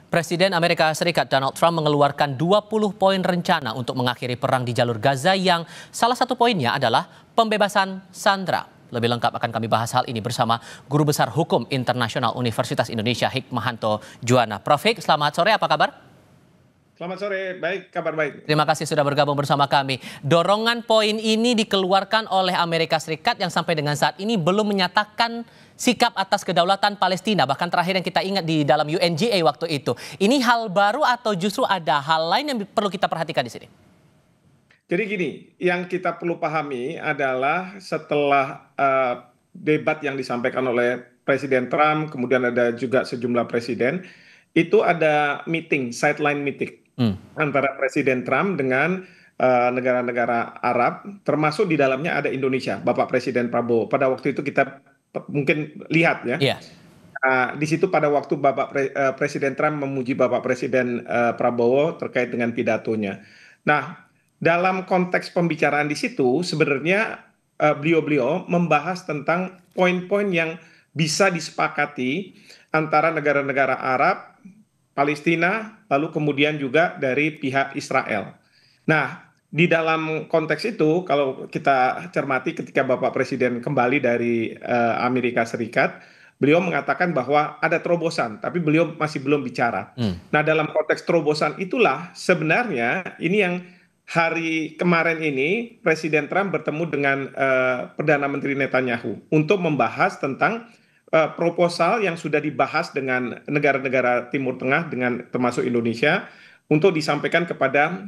Presiden Amerika Serikat Donald Trump mengeluarkan 20 poin rencana untuk mengakhiri perang di jalur Gaza yang salah satu poinnya adalah pembebasan sandera. Lebih lengkap akan kami bahas hal ini bersama Guru Besar Hukum Internasional Universitas Indonesia Hikmahanto Juwana. Prof. Hik, selamat sore, apa kabar? Selamat sore, baik, kabar baik. Terima kasih sudah bergabung bersama kami. Dorongan poin ini dikeluarkan oleh Amerika Serikat yang sampai dengan saat ini belum menyatakan sikap atas kedaulatan Palestina. Bahkan terakhir yang kita ingat di dalam UNGA waktu itu. Ini hal baru atau justru ada hal lain yang perlu kita perhatikan di sini? Jadi gini, yang kita perlu pahami adalah setelah debat yang disampaikan oleh Presiden Trump, kemudian ada juga sejumlah presiden, itu ada meeting, sideline meeting antara Presiden Trump dengan negara-negara Arab, termasuk di dalamnya ada Indonesia, Bapak Presiden Prabowo. Pada waktu itu kita mungkin lihat ya. Yeah. Di situ pada waktu Presiden Trump memuji Bapak Presiden Prabowo terkait dengan pidatonya. Nah, dalam konteks pembicaraan di situ sebenarnya beliau-beliau membahas tentang poin-poin yang bisa disepakati antara negara-negara Arab, Palestina, lalu kemudian juga dari pihak Israel. Nah, di dalam konteks itu, kalau kita cermati ketika Bapak Presiden kembali dari Amerika Serikat, beliau mengatakan bahwa ada terobosan, tapi beliau masih belum bicara. Nah, dalam konteks terobosan itulah sebenarnya ini yang hari kemarin ini Presiden Trump bertemu dengan Perdana Menteri Netanyahu untuk membahas tentang proposal yang sudah dibahas dengan negara-negara Timur Tengah, dengan termasuk Indonesia, untuk disampaikan kepada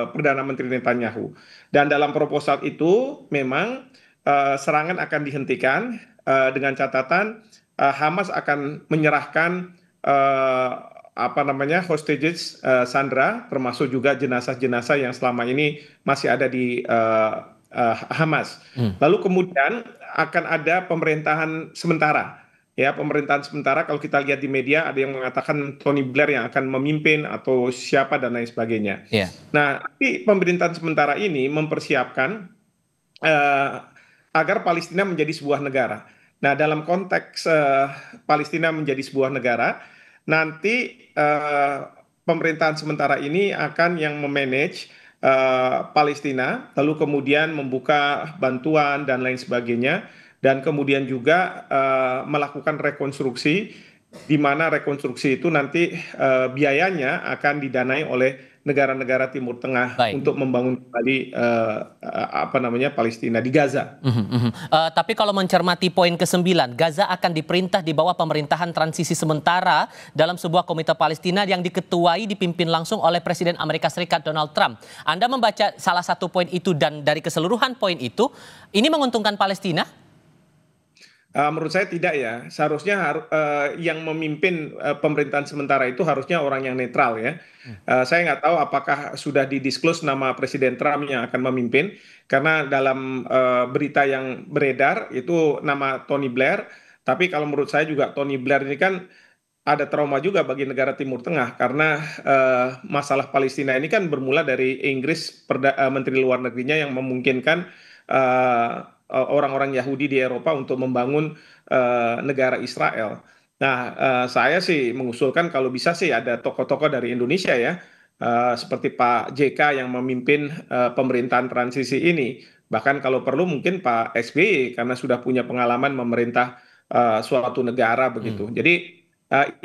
Perdana Menteri Netanyahu. Dan dalam proposal itu memang serangan akan dihentikan dengan catatan Hamas akan menyerahkan hostages sandera, termasuk juga jenazah-jenazah yang selama ini masih ada di Hamas. Lalu kemudian akan ada pemerintahan sementara. Ya, pemerintahan sementara kalau kita lihat di media ada yang mengatakan Tony Blair yang akan memimpin atau siapa dan lain sebagainya. Yeah. Nah, tapi pemerintahan sementara ini mempersiapkan agar Palestina menjadi sebuah negara. Nah, dalam konteks Palestina menjadi sebuah negara, nanti pemerintahan sementara ini akan yang memanage Palestina, lalu kemudian membuka bantuan dan lain sebagainya, dan kemudian juga melakukan rekonstruksi, di mana rekonstruksi itu nanti biayanya akan didanai oleh negara-negara Timur Tengah. Baik. Untuk membangun kembali Palestina di Gaza. Tapi kalau mencermati poin ke-9, Gaza akan diperintah di bawah pemerintahan transisi sementara dalam sebuah komite Palestina yang diketuai dipimpin langsung oleh Presiden Amerika Serikat Donald Trump. Anda membaca salah satu poin itu dan dari keseluruhan poin itu, ini menguntungkan Palestina? Menurut saya tidak ya. Seharusnya yang memimpin pemerintahan sementara itu harusnya orang yang netral ya. Saya nggak tahu apakah sudah didisclose nama Presiden Trump yang akan memimpin, karena dalam berita yang beredar itu nama Tony Blair. Tapi kalau menurut saya juga Tony Blair ini kan ada trauma juga bagi negara Timur Tengah, karena masalah Palestina ini kan bermula dari Inggris, Menteri Luar Negerinya yang memungkinkan orang-orang Yahudi di Eropa untuk membangun negara Israel. Nah, saya sih mengusulkan kalau bisa sih ada tokoh-tokoh dari Indonesia ya, seperti Pak JK yang memimpin pemerintahan transisi ini. Bahkan kalau perlu mungkin Pak SBY karena sudah punya pengalaman memerintah suatu negara begitu. Jadi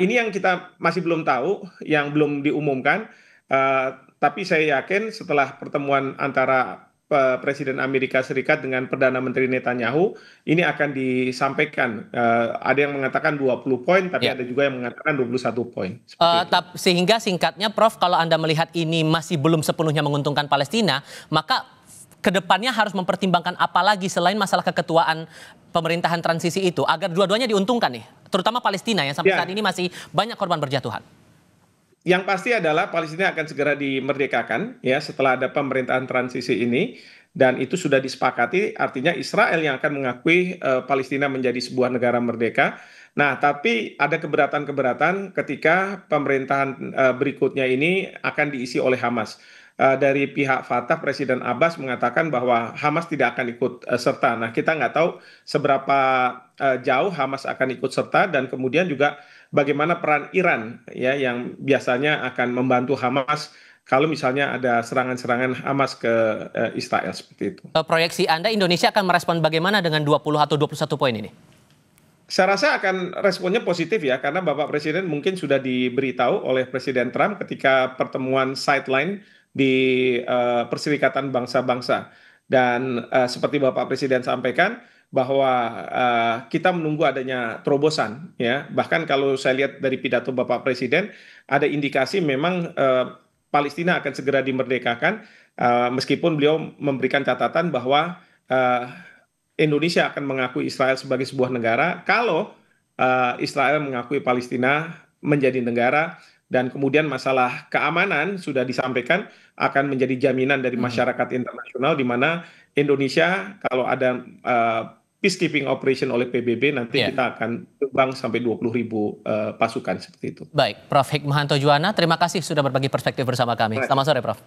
ini yang kita masih belum tahu, yang belum diumumkan. Tapi saya yakin setelah pertemuan antara Presiden Amerika Serikat dengan Perdana Menteri Netanyahu, ini akan disampaikan. Ada yang mengatakan 20 poin, tapi ada juga yang mengatakan 21 poin. Sehingga singkatnya, Prof, kalau Anda melihat ini masih belum sepenuhnya menguntungkan Palestina, maka kedepannya harus mempertimbangkan apa lagi selain masalah keketuaan pemerintahan transisi itu, agar dua-duanya diuntungkan nih, terutama Palestina yang sampai saat ini masih banyak korban berjatuhan. Yang pasti adalah Palestina akan segera dimerdekakan ya setelah ada pemerintahan transisi ini, dan itu sudah disepakati, artinya Israel yang akan mengakui Palestina menjadi sebuah negara merdeka. Nah, tapi ada keberatan-keberatan ketika pemerintahan berikutnya ini akan diisi oleh Hamas. Dari pihak Fatah, Presiden Abbas mengatakan bahwa Hamas tidak akan ikut serta. Nah, kita nggak tahu seberapa jauh Hamas akan ikut serta, dan kemudian juga bagaimana peran Iran ya yang biasanya akan membantu Hamas kalau misalnya ada serangan-serangan Hamas ke Israel seperti itu. Proyeksi Anda Indonesia akan merespon bagaimana dengan 20 atau 21 poin ini? Saya rasa akan responnya positif ya, karena Bapak Presiden mungkin sudah diberitahu oleh Presiden Trump ketika pertemuan sideline di Perserikatan Bangsa-Bangsa. Dan seperti Bapak Presiden sampaikan bahwa kita menunggu adanya terobosan ya. Bahkan kalau saya lihat dari pidato Bapak Presiden ada indikasi memang Palestina akan segera dimerdekakan, meskipun beliau memberikan catatan bahwa Indonesia akan mengakui Israel sebagai sebuah negara kalau Israel mengakui Palestina menjadi negara, dan kemudian masalah keamanan sudah disampaikan akan menjadi jaminan dari masyarakat internasional, di mana Indonesia kalau ada peacekeeping operation oleh PBB nanti kita akan terbang sampai 20.000 pasukan seperti itu. Baik, Prof. Hikmahanto Juwana, terima kasih sudah berbagi perspektif bersama kami. Selamat sore, Prof.